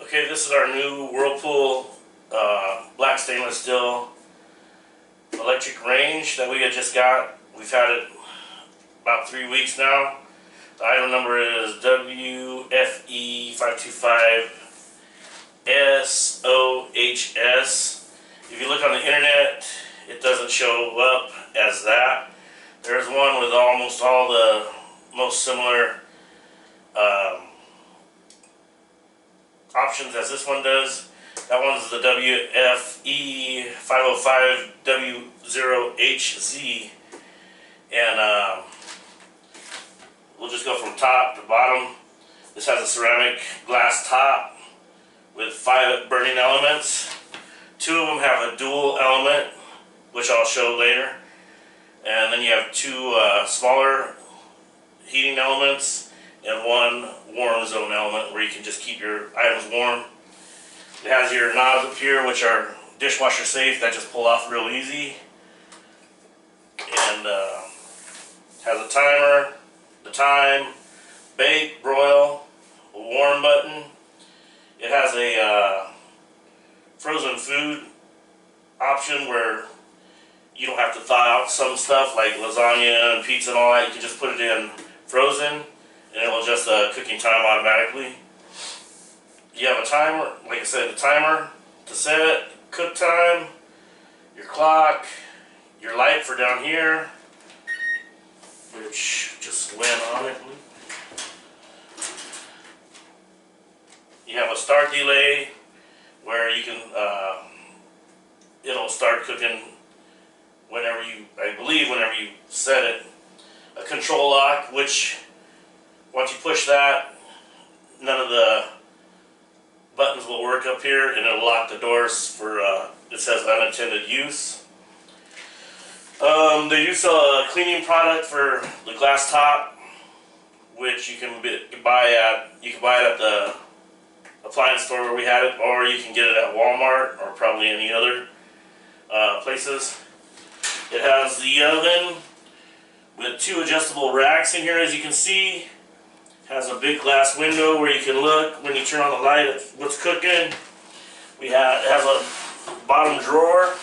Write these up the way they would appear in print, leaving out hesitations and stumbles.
Okay, this is our new Whirlpool black stainless steel electric range that we had just got. We've had it about 3 weeks now. The item number is WFE525S0HS. If you look on the internet, it doesn't show up as that. There's one with almost all the most similar options as this one does. That one's the WFE505W0HZ, and we'll just go from top to bottom. This has a ceramic glass top with 5 burning elements. 2 of them have a dual element, which I'll show later, and then you have 2 smaller heating elements and 1 warm zone element where you can just keep your items warm. It has your knobs up here, which are dishwasher safe, that just pull off real easy, and has a timer, the time, bake, broil, a warm button. It has a frozen food option where you don't have to thaw out some stuff like lasagna and pizza and all that. You can just put it in frozen and it will adjust the cooking time automatically. You have a timer, like I said, the timer to set it, cook time, your clock, your light for down here, which just went on it. You have a start delay where you can, it'll start cooking whenever you, I believe whenever you set it. A control lock, which once you push that, none of the buttons will work up here, and it'll lock the doors for, it says unintended use. They do sell a cleaning product for the glass top, which you can buy at the appliance store where we had it, or you can get it at Walmart or probably any other places. It has the oven with 2 adjustable racks in here, as you can see. Has a big glass window where you can look when you turn on the light at what's cooking. It has a bottom drawer.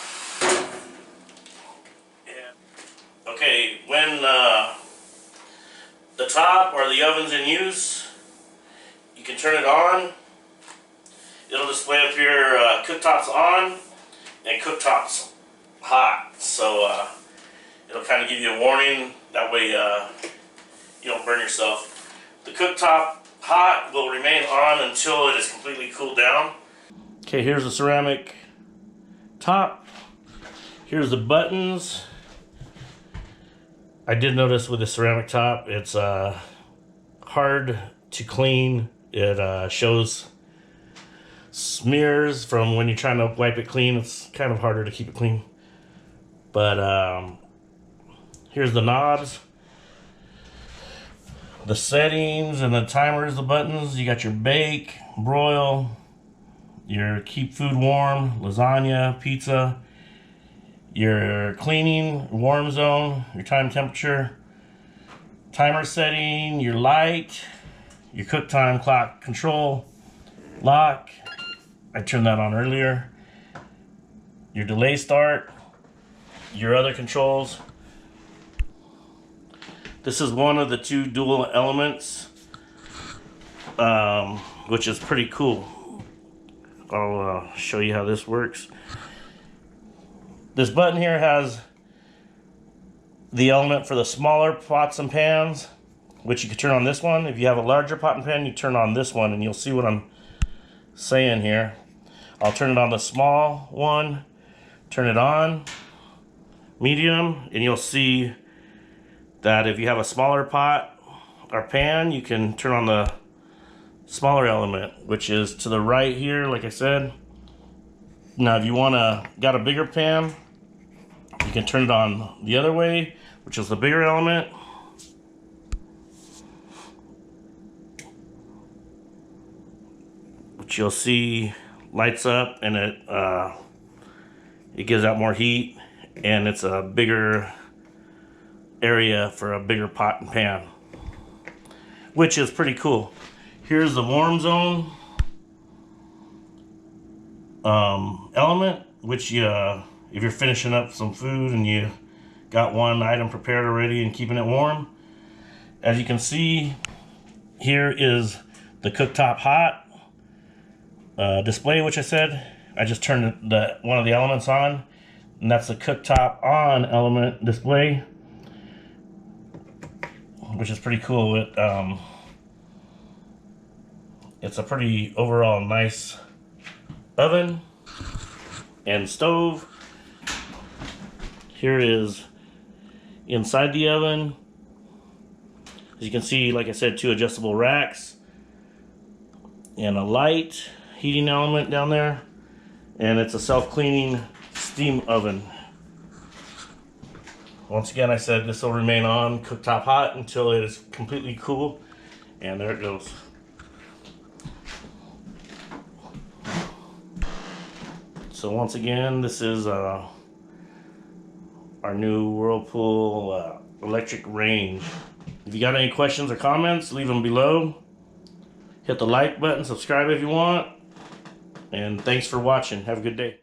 Okay, when the top or the oven's in use, you can turn it on. It'll display up here cooktops on and cooktops hot. So it'll kind of give you a warning. That way you don't burn yourself. The cooktop hot will remain on until it is completely cooled down. Okay, here's the ceramic top. Here's the buttons. I did notice with the ceramic top, it's hard to clean. It shows smears from when you're trying to wipe it clean. It's kind of harder to keep it clean. But here's the knobs, the settings, and the timers, the buttons. You got your bake, broil, your keep food warm, lasagna, pizza, your cleaning, warm zone, your time temperature, timer setting, your light, your cook time clock control, lock. I turned that on earlier. Your delay start, your other controls. This is one of the 2 dual elements, which is pretty cool. I'll show you how this works. This button here has the element for the smaller pots and pans, which you can turn on this one. If you have a larger pot and pan, you turn on this one, and you'll see what I'm saying here. I'll turn it on the small one, turn it on, medium, and you'll see that if you have a smaller pot or pan, you can turn on the smaller element, which is to the right here, like I said. Now if you got a bigger pan, you can turn it on the other way, which is the bigger element. Which you'll see lights up, and it gives out more heat, and it's a bigger area for a bigger pot and pan, which is pretty cool. Here's the warm zone. element, which if you're finishing up some food and you got one item prepared already and keeping it warm. As you can see, here is the Cooktop Hot display, which I said. I just turned one of the elements on, and that's the Cooktop On element display, which is pretty cool. It's a pretty overall nice oven and stove. Here is inside the oven. As you can see, like I said, 2 adjustable racks and a light heating element down there, and it's a self-cleaning steam oven. Once again, I said this will remain on Cooktop Hot until it is completely cool, and there it goes. So once again, this is our new Whirlpool electric range. If you got any questions or comments, leave them below. Hit the like button, subscribe if you want, and thanks for watching. Have a good day.